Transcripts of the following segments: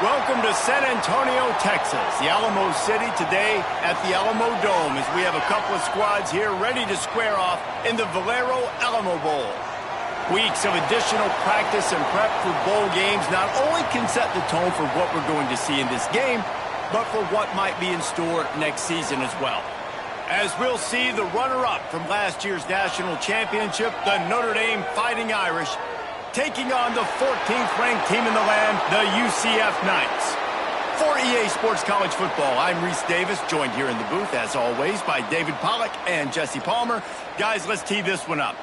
Welcome to San Antonio, Texas, the Alamo City today at the Alamo Dome as we have a couple of squads here ready to square off in the Valero Alamo Bowl. Weeks of additional practice and prep for bowl games not only can set the tone for what we're going to see in this game, but for what might be in store next season as well. As we'll see the runner-up from last year's national championship, the Notre Dame Fighting Irish, taking on the 14th ranked team in the land, the UCF Knights. For EA Sports College Football, I'm Reese Davis, joined here in the booth, as always, by David Pollack and Jesse Palmer. Guys, let's tee this one up.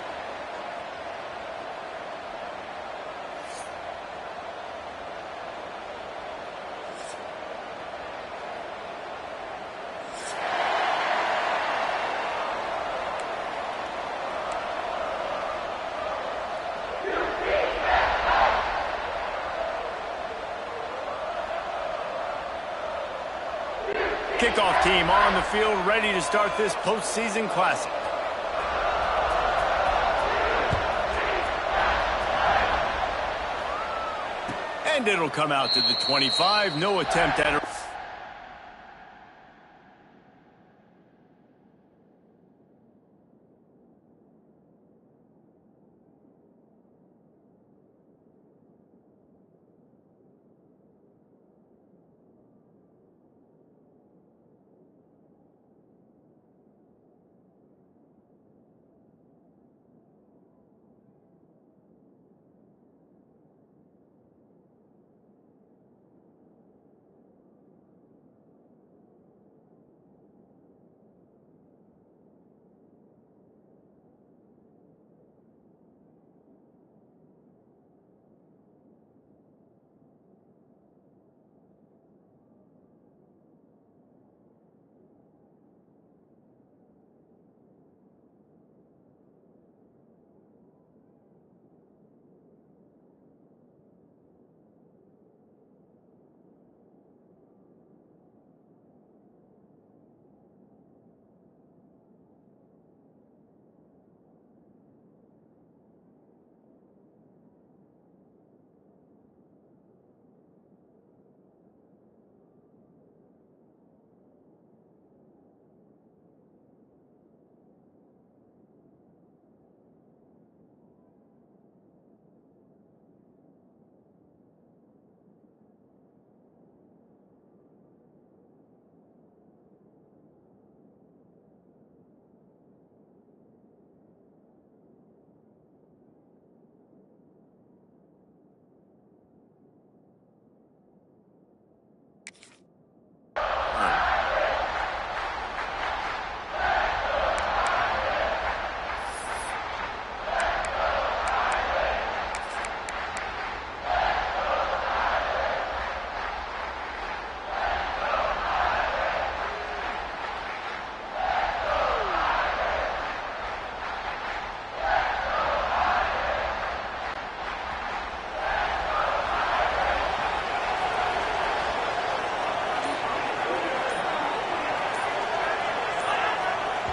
Kickoff team on the field, ready to start this postseason classic. And it'll come out to the 25. No attempt at it.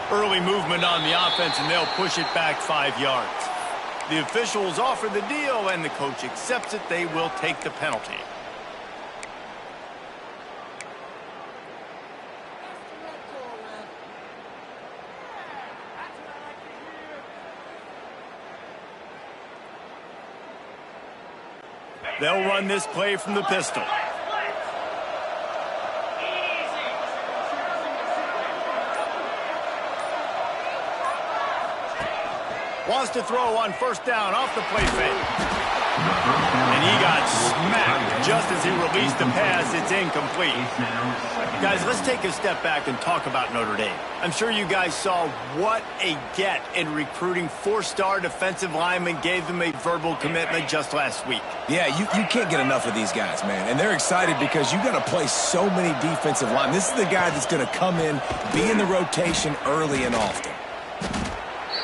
Early movement on the offense, and they'll push it back 5 yards. The officials offer the deal, and the coach accepts it. They will take the penalty. They'll run this play from the pistol. Wants to throw on first down off the play fake. And he got smacked just as he released the pass. It's incomplete. Guys, let's take a step back and talk about Notre Dame. I'm sure you guys saw what a get in recruiting. 4-star defensive linemen, gave them a verbal commitment just last week. Yeah, you can't get enough of these guys, man. And they're excited because you got to play so many defensive linemen. This is the guy that's going to come in, be in the rotation early and often.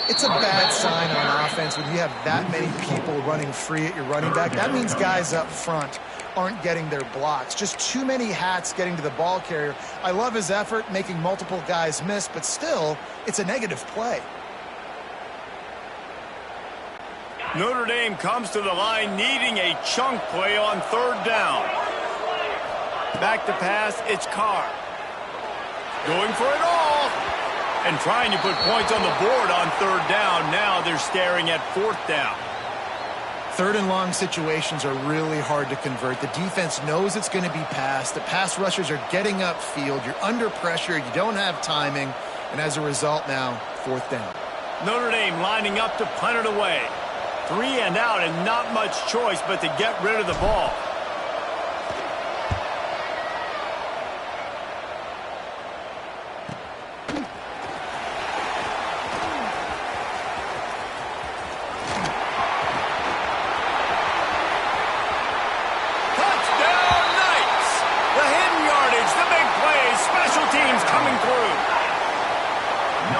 It's a bad sign on offense when you have that many people running free at your running back. That means guys up front aren't getting their blocks. Just too many hats getting to the ball carrier. I love his effort, making multiple guys miss, but still, it's a negative play. Notre Dame comes to the line needing a chunk play on third down. Back to pass, it's Carr. Going for it all. And trying to put points on the board on third down. Now they're staring at fourth down. Third and long situations are really hard to convert. The defense knows it's going to be passed. The pass rushers are getting upfield. You're under pressure. You don't have timing. And as a result now, fourth down. Notre Dame lining up to punt it away. 3 and out and not much choice but to get rid of the ball.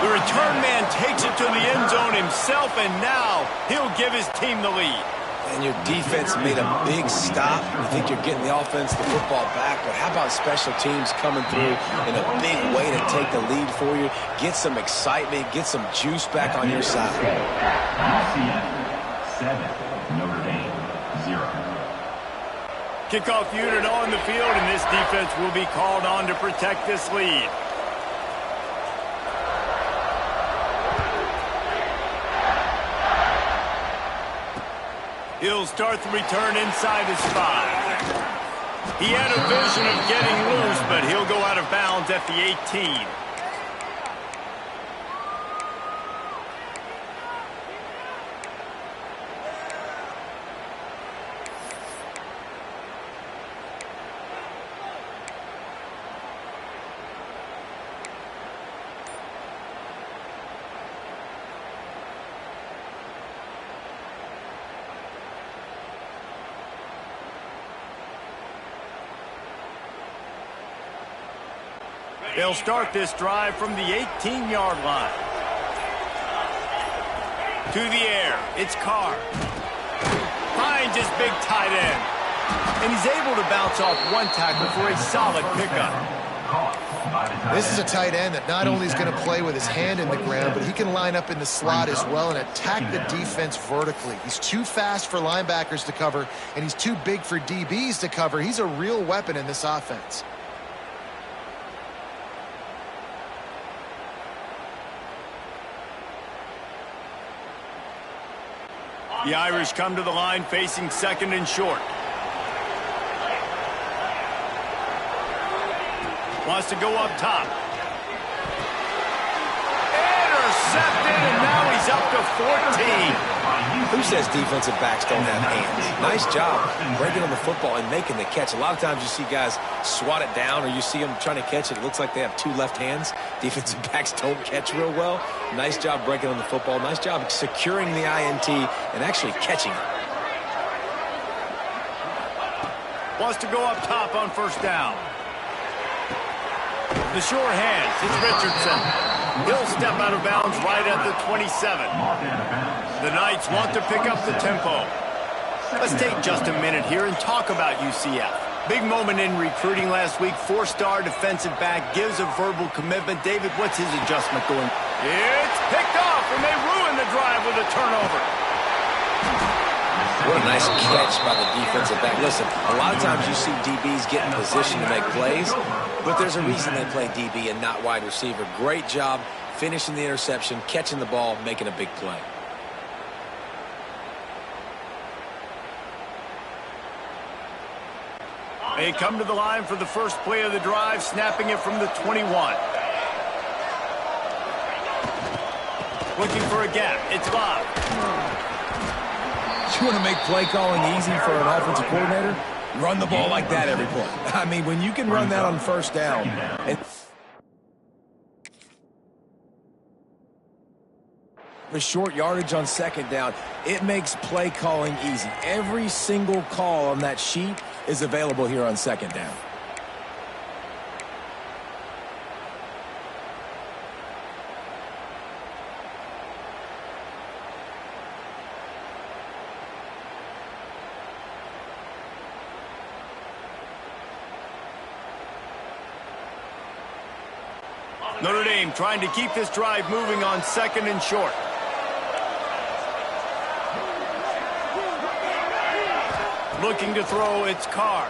The return man takes it to the end zone himself, and now he'll give his team the lead. And your defense made a big stop. You think you're getting the offense, the football back, but how about special teams coming through in a big way to take the lead for you, get some excitement, get some juice back on your side. UCF 7, Notre Dame 0. Kickoff unit on the field, and this defense will be called on to protect this lead. He'll start the return inside his 5. He had a vision of getting loose, but he'll go out of bounds at the 18. They'll start this drive from the 18-yard line. To the air, it's Carr. Finds his big tight end. And he's able to bounce off one tackle for a solid pickup. This is a tight end that not only is going to play with his hand in the ground, but he can line up in the slot as well and attack the defense vertically. He's too fast for linebackers to cover, and he's too big for DBs to cover. He's a real weapon in this offense. The Irish come to the line facing second and short. Wants to go up top. Intercepted, and now he's up to 14. Who says defensive backs don't have hands? Nice job breaking on the football and making the catch. A lot of times you see guys swat it down, or you see them trying to catch it. It looks like they have two left hands. Defensive backs don't catch real well. Nice job breaking on the football. Nice job securing the INT and actually catching it. Wants to go up top on first down. The sure hands, it's Richardson. He'll step out of bounds right at the 27. The Knights want to pick up the tempo. Let's take just a minute here and talk about UCF. Big moment in recruiting last week. 4-star defensive back gives a verbal commitment. David, what's his adjustment going? It's picked off, and they ruin the drive with a turnover. What a nice catch by the defensive back. Listen, a lot of times you see DBs get in position to make plays, but there's a reason they play DB and not wide receiver. Great job finishing the interception, catching the ball, making a big play. They come to the line for the first play of the drive, snapping it from the 21. Looking for a gap. It's Bob. You want to make play calling easy for an offensive coordinator? Run the ball like that every play. I mean, when you can run that on first down and the short yardage on second down, it makes play calling easy. Every single call on that sheet is available here on second down. Notre Dame trying to keep this drive moving on second and short. Looking to throw, it's Carr.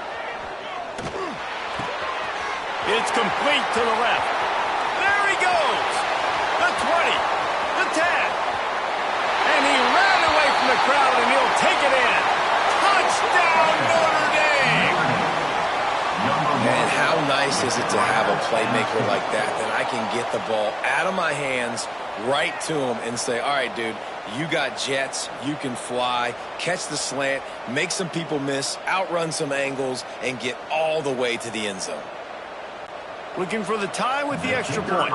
It's complete to the left. There he goes. The 20, the 10. And he ran away from the crowd, and he'll take it in. Touchdown, Notre Dame. And how nice is it to have a playmaker like that I can get the ball out of my hands right to him and say, all right, dude, you got jets, you can fly, catch the slant, make some people miss, outrun some angles, and get all the way to the end zone. Looking for the tie with the extra point.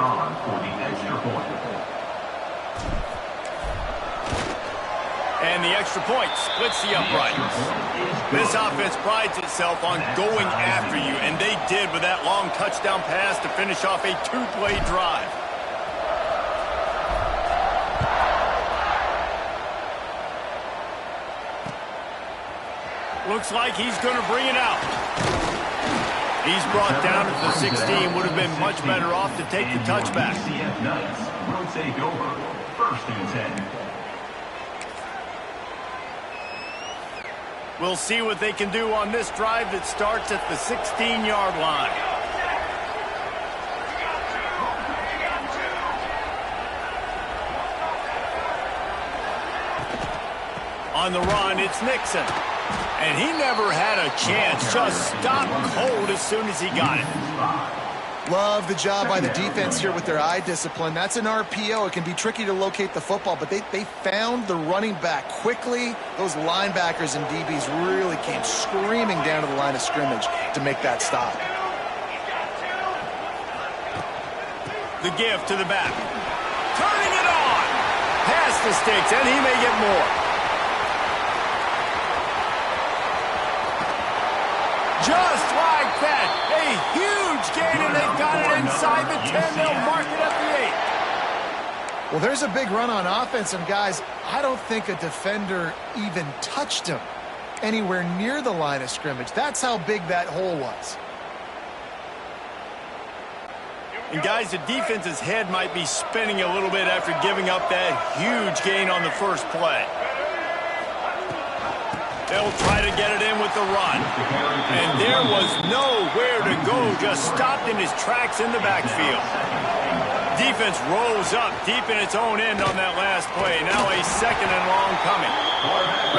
And the extra point splits the uprights. This offense prides itself on going after you, and they did with that long touchdown pass to finish off a two-play drive. Looks like he's going to bring it out. He's brought down at the 16. Would have been much better off to take the touchback. UCF Knights will take over 1st and 10. We'll see what they can do on this drive that starts at the 16-yard line. On the run, it's Nixon. And he never had a chance. Just stopped cold as soon as he got it. Love the job by the defense here with their eye discipline. That's an RPO. It can be tricky to locate the football, but they found the running back quickly. Those linebackers and DBs really came screaming down to the line of scrimmage to make that stop. The give to the back. Turning it on. Past the sticks, and he may get more. Just like that, a huge gain, and they've got it inside the 10. They'll mark it at the 8. Well, there's a big run on offense, and guys, I don't think a defender even touched him anywhere near the line of scrimmage. That's how big that hole was. And guys, the defense's head might be spinning a little bit after giving up that huge gain on the first play. They'll try to get it in with the run. And there was nowhere to go, just stopped in his tracks in the backfield. Defense rose up deep in its own end on that last play. Now a 2nd and long coming.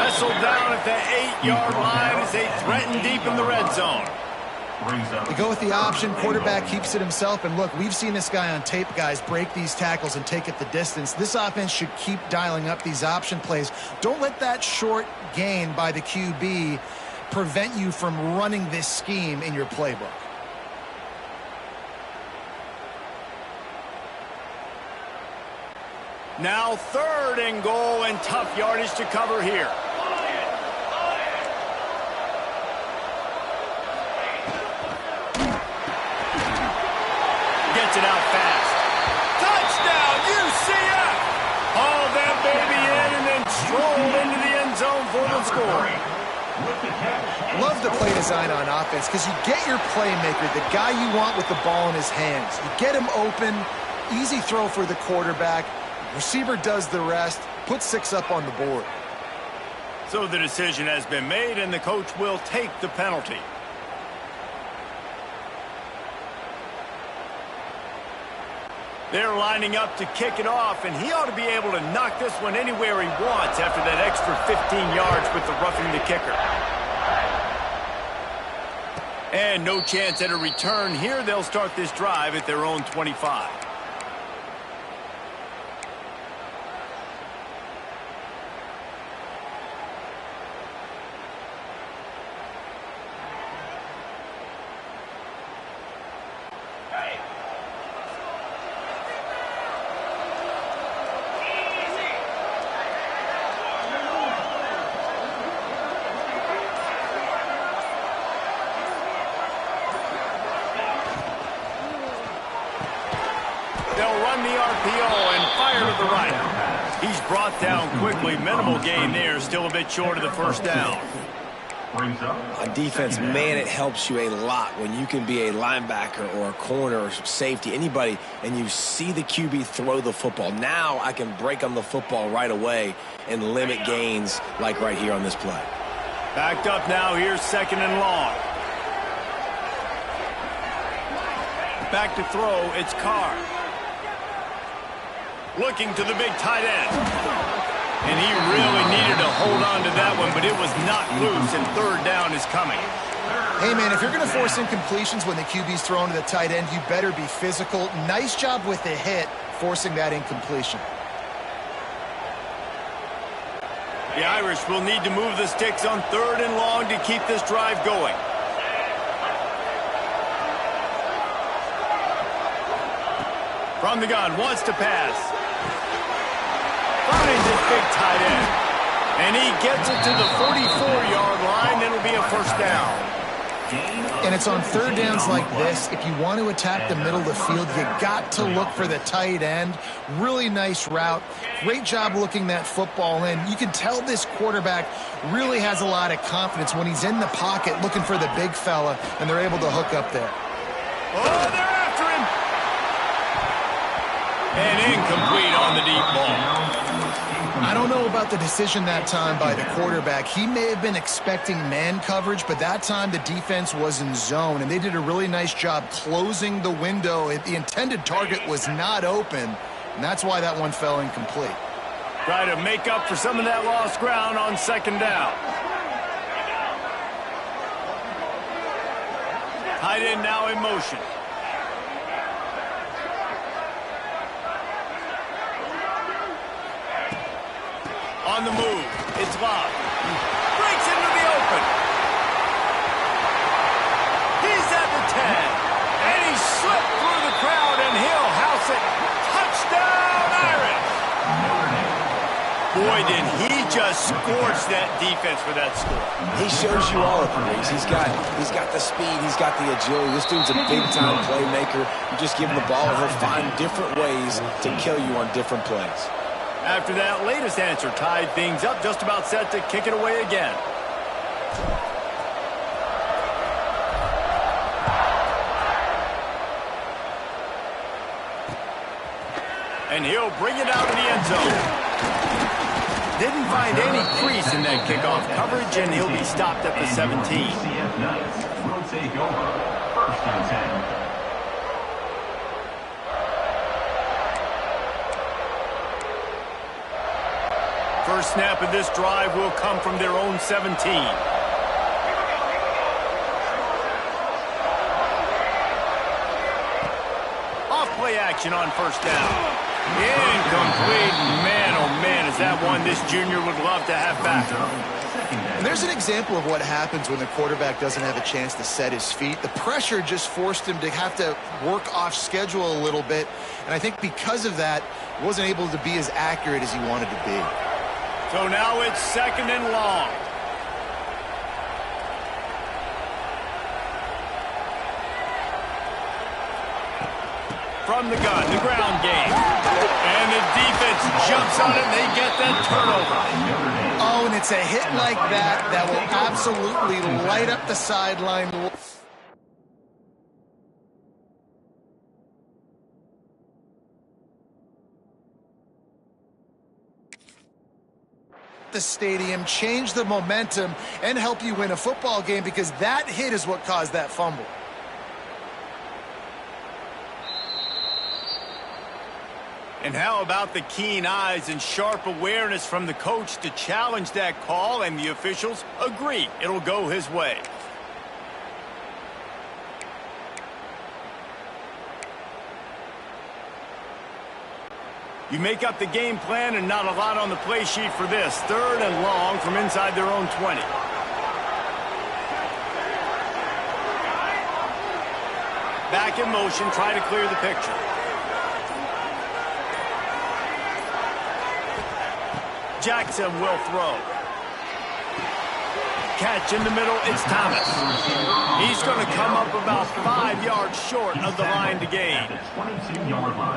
Wrestled down at the 8-yard line as they threaten deep in the red zone. They go with the option. Quarterback keeps it himself. And look, we've seen this guy on tape, guys, break these tackles and take it the distance. This offense should keep dialing up these option plays. Don't let that short gain by the QB prevent you from running this scheme in your playbook. Now 3rd and goal, and tough yardage to cover here. Gets it out fast. Touchdown, UCF! Haul that baby in and then stroll into the end zone for the score. Love the play design on offense because you get your playmaker, the guy you want with the ball in his hands. You get him open, easy throw for the quarterback. Receiver does the rest, put 6 up on the board. So the decision has been made, and the coach will take the penalty. They're lining up to kick it off, and he ought to be able to knock this one anywhere he wants after that extra 15 yards with the roughing the kicker. And no chance at a return here. They'll start this drive at their own 25. They'll run the RPO and fire to the right. He's brought down quickly. Minimal gain there. Still a bit short of the first down. On defense, man, it helps you a lot when you can be a linebacker or a corner or safety, anybody, and you see the QB throw the football. Now I can break on the football right away and limit gains like right here on this play. Backed up now. Here's 2nd and long. Back to throw, it's Carr. Looking to the big tight end. And he really needed to hold on to that one, but it was not loose, and third down is coming. Hey, man, if you're going to force incompletions when the QB's thrown to the tight end, you better be physical. Nice job with the hit, forcing that incompletion. The Irish will need to move the sticks on third and long to keep this drive going. From the gun, wants to pass. Finds his big tight end. And he gets it to the 44-yard line. It'll be a first down. And it's on third downs like this. If you want to attack the middle of the field, you got to look for the tight end. Really nice route. Great job looking that football in. You can tell this quarterback really has a lot of confidence when he's in the pocket looking for the big fella, and they're able to hook up there. Oh, they're after him. And incomplete on the deep ball. I don't know about the decision that time by the quarterback. He may have been expecting man coverage, but that time the defense was in zone, and they did a really nice job closing the window. The intended target was not open, and that's why that one fell incomplete. Try to make up for some of that lost ground on second down. Tight end now in motion. On the move, it's locked. Breaks into the open. He's at the 10. And he slipped through the crowd, and he'll house it. Touchdown, Irish! Boy, did he just scorch that defense for that score. He shows you all of it, He's got the speed, he's got the agility. This dude's a big-time playmaker. You just give him the ball, and he'll find different ways to kill you on different plays. After that latest answer tied things up, just about set to kick it away again. And he'll bring it out of the end zone. Didn't find any crease in that kickoff coverage, and he'll be stopped at the 17. UCF will take over. First and 10. First snap of this drive will come from their own 17. Off play action on first down. Incomplete. Man, oh man, is that one this junior would love to have back. And there's an example of what happens when the quarterback doesn't have a chance to set his feet. The pressure just forced him to have to work off schedule a little bit. And I think because of that, he wasn't able to be as accurate as he wanted to be. So now it's second and long. From the gun, the ground game. And the defense jumps on it, and they get that turnover. Oh, and it's a hit like that that will absolutely light up the sideline. The stadium, change the momentum, and help you win a football game, because that hit is what caused that fumble. And how about the keen eyes and sharp awareness from the coach to challenge that call, and the officials agree it'll go his way. You make up the game plan, and not a lot on the play sheet for this. Third and long from inside their own 20. Back in motion, try to clear the picture. Jackson will throw. Catch in the middle, it's Thomas. He's going to come up about 5 yards short of the line to gain.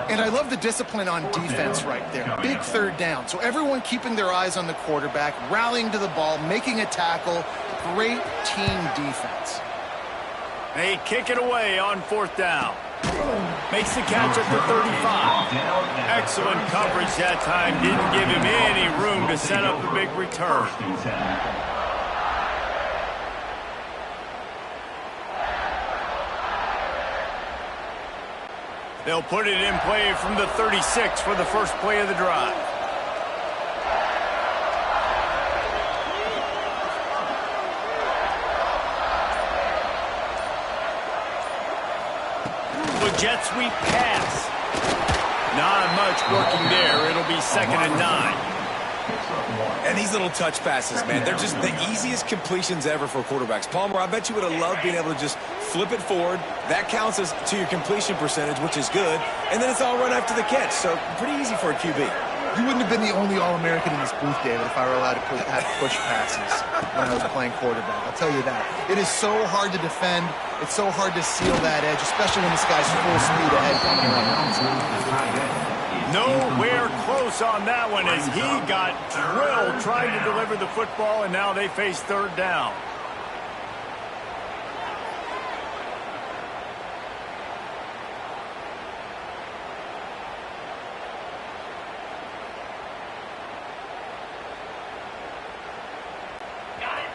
And I love the discipline on defense right there. Big third down. So everyone keeping their eyes on the quarterback, rallying to the ball, making a tackle. Great team defense. They kick it away on fourth down. Makes the catch at the 35. Excellent coverage that time. Didn't give him any room to set up a big return. They'll put it in play from the 36 for the first play of the drive. The jet sweep pass. Not much working there. It'll be 2nd and 9. And these little touch passes, man, they're just the easiest completions ever for quarterbacks. Palmer, I bet you would have loved being able to just flip it forward. That counts as to your completion percentage, which is good. And then it's all run after the catch, so pretty easy for a QB. You wouldn't have been the only All-American in this booth, David, if I were allowed to have push passes when I was playing quarterback. I'll tell you that. It is so hard to defend. It's so hard to seal that edge, especially when this guy's full speed ahead coming around. Nowhere close on that one as he got drilled trying to deliver the football, and now they face 3rd down.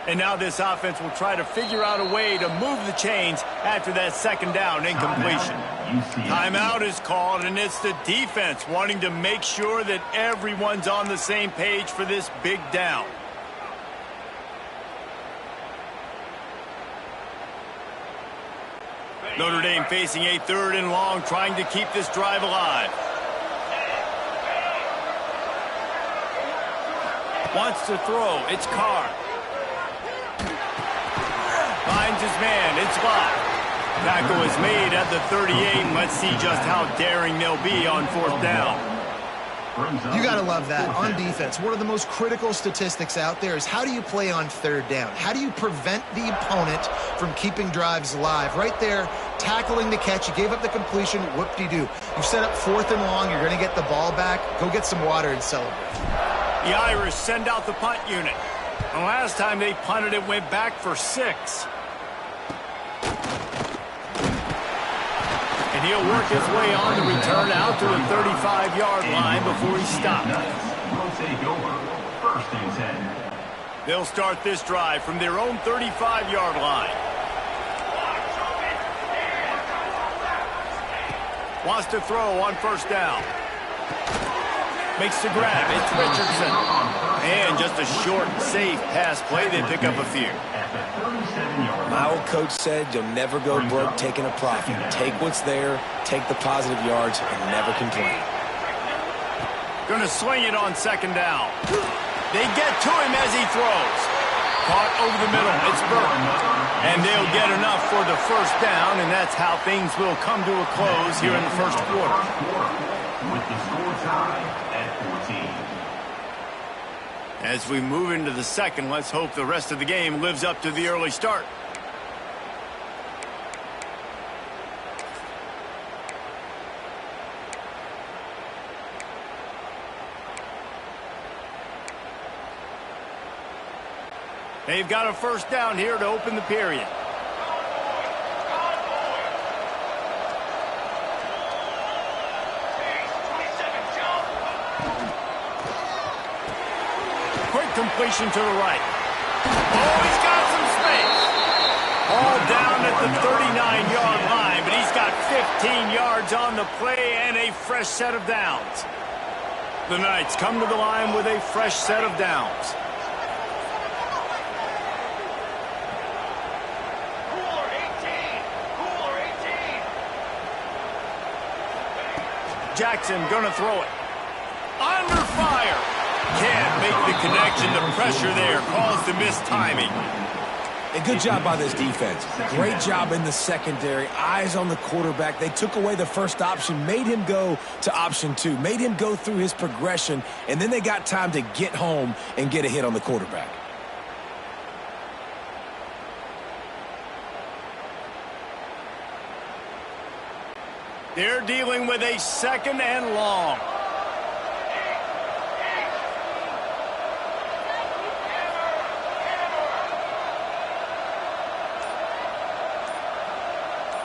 And now this offense will try to figure out a way to move the chains after that 2nd down incompletion. Timeout is called, and it's the defense wanting to make sure that everyone's on the same page for this big down. Notre Dame facing a 3rd and long, trying to keep this drive alive. Wants to throw. It's Carr. Finds his man. It's locked. Tackle is made at the 38. Let's see just how daring they'll be on 4th down. You got to love that. On defense, one of the most critical statistics out there is how do you play on 3rd down? How do you prevent the opponent from keeping drives alive? Right there, tackling the catch. You gave up the completion. Whoop-de-doo. You set up 4th and long. You're going to get the ball back. Go get some water and celebrate. The Irish send out the punt unit. The last time they punted, it went back for 6. And he'll work his way on the return out to the 35-yard line before he stopped. They'll start this drive from their own 35-yard line. Wants to throw on 1st down. Makes the grab. It's Richardson. And just a short, safe pass play. They pick up a few. My old coach said you'll never go broke taking a profit. Take what's there, take the positive yards, and never complain. Going to sling it on 2nd down. They get to him as he throws. Caught over the middle. It's Burton. And they'll get enough for the 1st down, and that's how things will come to a close here in the 1st quarter. With the score tied at 14. As we move into the 2nd, let's hope the rest of the game lives up to the early start. They've got a 1st down here to open the period. Quick completion to the right. Oh, he's got some space. All down at the 39-yard line, but he's got 15 yards on the play and a fresh set of downs. The Knights come to the line with a fresh set of downs. Jackson gonna throw it. Under fire. Can't make the connection. The pressure there caused the missed timing. A good job by this defense. Great job in the secondary. Eyes on the quarterback. They took away the first option, made him go to option 2, made him go through his progression, and then they got time to get home and get a hit on the quarterback. They're dealing with a 2nd and long.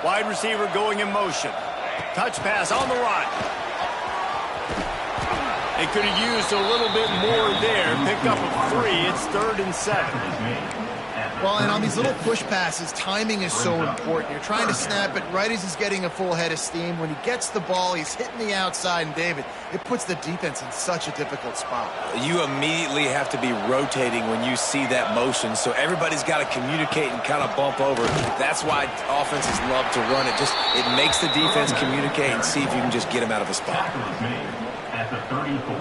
Wide receiver going in motion. Touch pass on the right. They could have used a little bit more there. Pick up a 3. It's 3rd and 7. Well, and on these little push passes, timing is so important. You're trying to snap it right as he's getting a full head of steam. When he gets the ball, he's hitting the outside, and David, it puts the defense in such a difficult spot. You immediately have to be rotating when you see that motion, so everybody's got to communicate and kind of bump over. That's why offenses love to run it. It makes the defense communicate and see if you can just get him out of a spot. At the 34,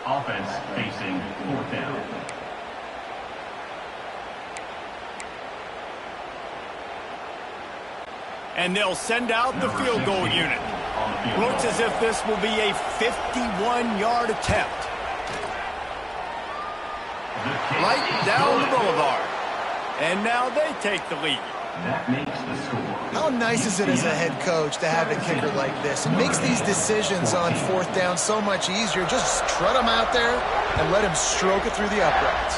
offense facing 4th down. And they'll send out the field goal unit. Looks as if this will be a 51-yard attempt. Right down the boulevard. And now they take the lead. That makes the score. How nice is it as a head coach to have a kicker like this? It makes these decisions on 4th down so much easier. Just strut him out there and let him stroke it through the uprights.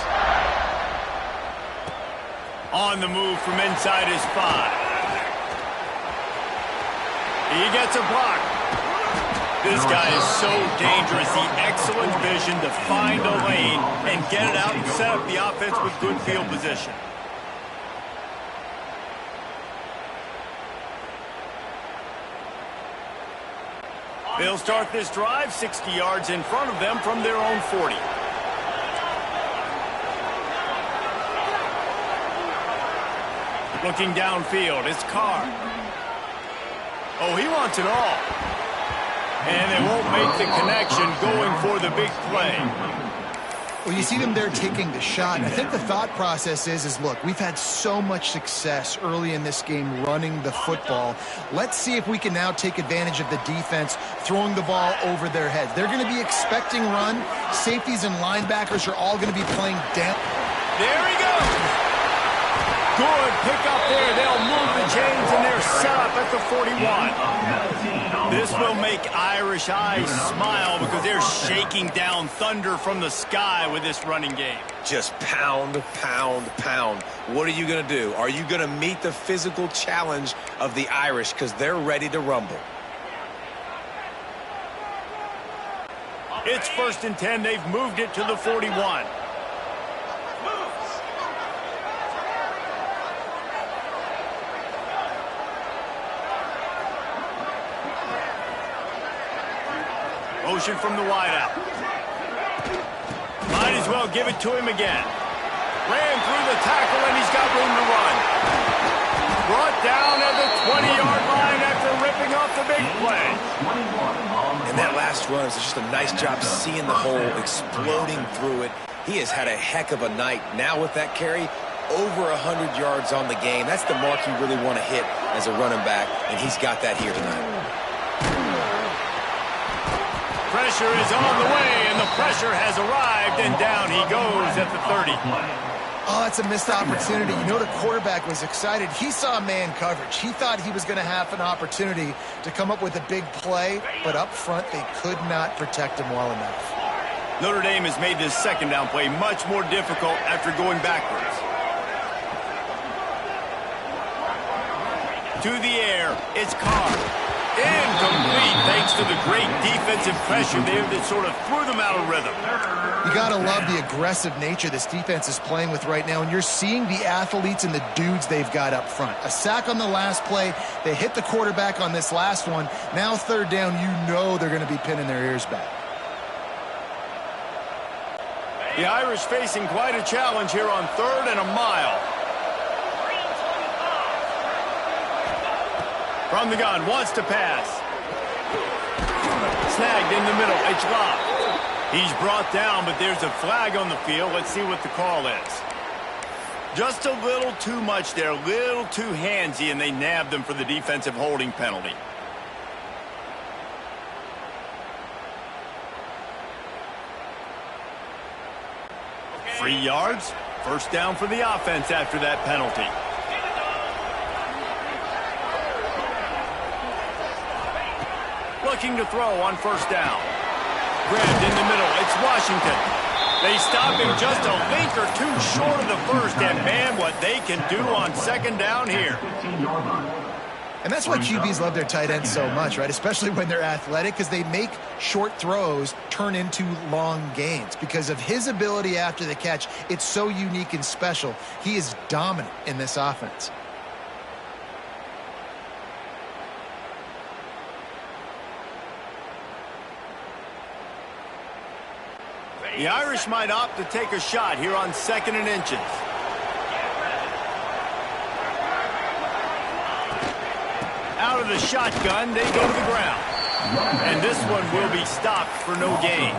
On the move from inside his 5. He gets a block. This guy is so dangerous. The excellent vision to find a lane and get it out and set up the offense with good field position. They'll start this drive 60 yards in front of them from their own 40. Looking downfield, it's Carr. Oh, he wants it all. And they won't make the connection going for the big play. Well, you see them there taking the shot. I think the thought process is look, we've had so much success early in this game running the football. Let's see if we can now take advantage of the defense throwing the ball over their heads. They're going to be expecting run. Safeties and linebackers are all going to be playing down. There he goes. Good pick up there. They'll move the chains, and they're set up at the 41. This will make Irish eyes smile because they're shaking down thunder from the sky with this running game. Just pound, pound, pound. What are you going to do? Are you going to meet the physical challenge of the Irish because they're ready to rumble? It's 1st and 10. They've moved it to the 41. Motion from the wideout. Might as well give it to him again. Ran through the tackle, and he's got room to run. Brought down at the 20-yard line after ripping off the big play. And that last run is just a nice job seeing the hole, exploding through it. He has had a heck of a night. Now with that carry, over 100 yards on the game. That's the mark you really want to hit as a running back, and he's got that here tonight. Pressure is on the way, and the pressure has arrived, and down he goes at the 30. Oh, that's a missed opportunity. You know the quarterback was excited. He saw man coverage. He thought he was going to have an opportunity to come up with a big play, but up front they could not protect him well enough. Notre Dame has made this 2nd down play much more difficult after going backwards. To the air, it's Carr. Incomplete, thanks to the great defensive pressure there that sort of threw them out of rhythm. You got to love the aggressive nature this defense is playing with right now, and you're seeing the athletes and the dudes they've got up front. A sack on the last play. They hit the quarterback on this last one. Now 3rd down, you know they're going to be pinning their ears back. The Irish facing quite a challenge here on 3rd and a mile. From the gun, wants to pass. Snagged in the middle, it's locked. He's brought down, but there's a flag on the field. Let's see what the call is. Just a little too much there, a little too handsy, and they nabbed them for the defensive holding penalty. Okay. 3 yards, 1st down for the offense after that penalty. Looking to throw on 1st down. Grabbed in the middle. It's Washington. They stop him just a link or two short of the 1st, and man, what they can do on 2nd down here. And that's why QBs love their tight ends so much, right? Especially when they're athletic, because they make short throws turn into long gains. Because of his ability after the catch, it's so unique and special. He is dominant in this offense. The Irish might opt to take a shot here on 2nd and inches. Out of the shotgun, they go to the ground. And this one will be stopped for no gain.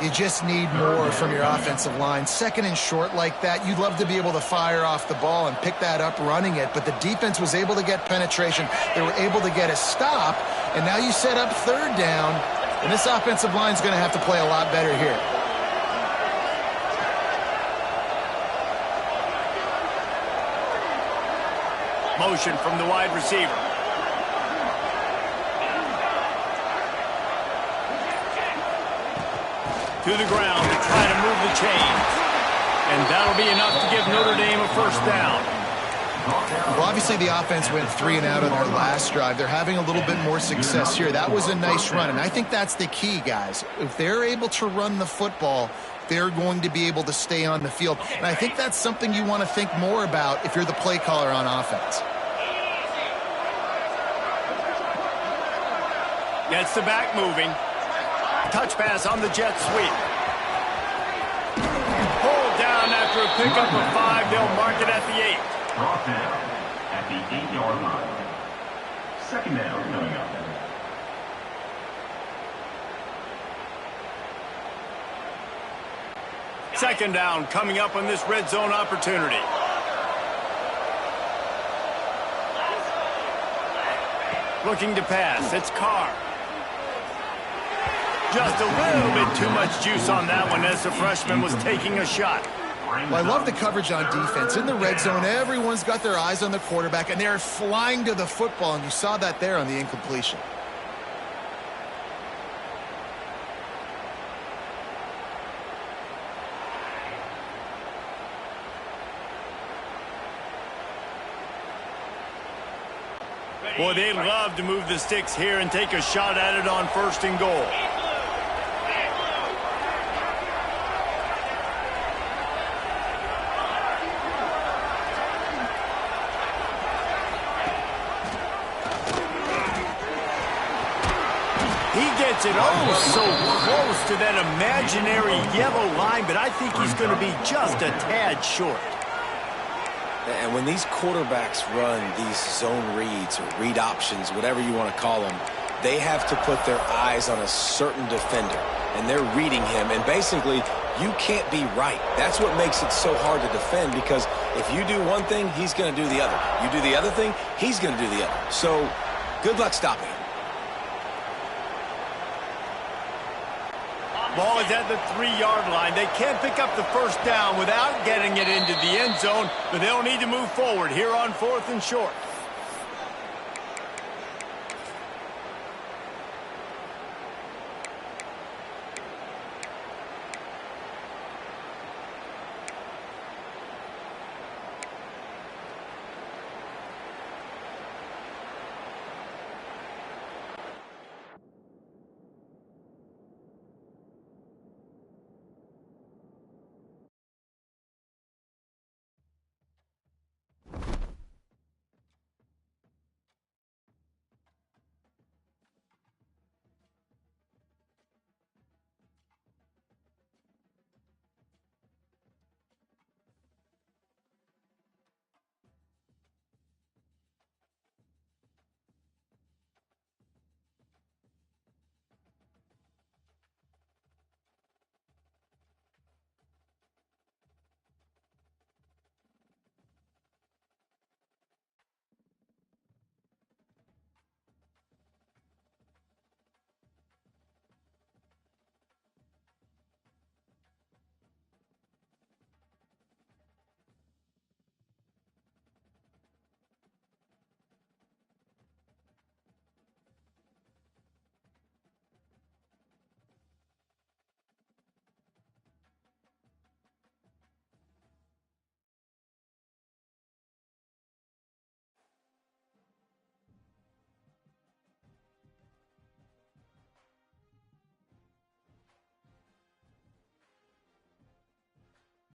You just need more from your offensive line. 2nd and short like that, you'd love to be able to fire off the ball and pick that up running it, but the defense was able to get penetration. They were able to get a stop, and now you set up 3rd down, and this offensive line is going to have to play a lot better here. Motion from the wide receiver. To the ground to try to move the chains. And that'll be enough to give Notre Dame a 1st down. Well, obviously the offense went 3 and out on their last drive. They're having a little bit more success here. That was a nice run, and I think that's the key, guys. If they're able to run the football, they're going to be able to stay on the field. And I think that's something you want to think more about if you're the play caller on offense. Gets the back moving. Touch pass on the jet sweep. Pulled down after a pickup of 5. They'll mark it at the 8. Brought down at the 8-yard line. 2nd down coming up. Second down coming up on this red zone opportunity. Looking to pass. It's Carr. Just a little bit too much juice on that one as the freshman was taking a shot. Well, I love the coverage on defense. In the red zone, everyone's got their eyes on the quarterback, and they're flying to the football, and you saw that there on the incompletion. Boy, they'd love to move the sticks here and take a shot at it on 1st and goal. He gets it so close to that imaginary yellow line, but I think he's going to be just a tad short. And when these quarterbacks run these zone reads or read options, whatever you want to call them, they have to put their eyes on a certain defender, and they're reading him. And basically, you can't be right. That's what makes it so hard to defend, because if you do one thing, he's going to do the other. You do the other thing, he's going to do the other. So good luck stopping him. Ball is at the 3-yard line. They can't pick up the 1st down without getting it into the end zone, but they'll need to move forward here on 4th and short.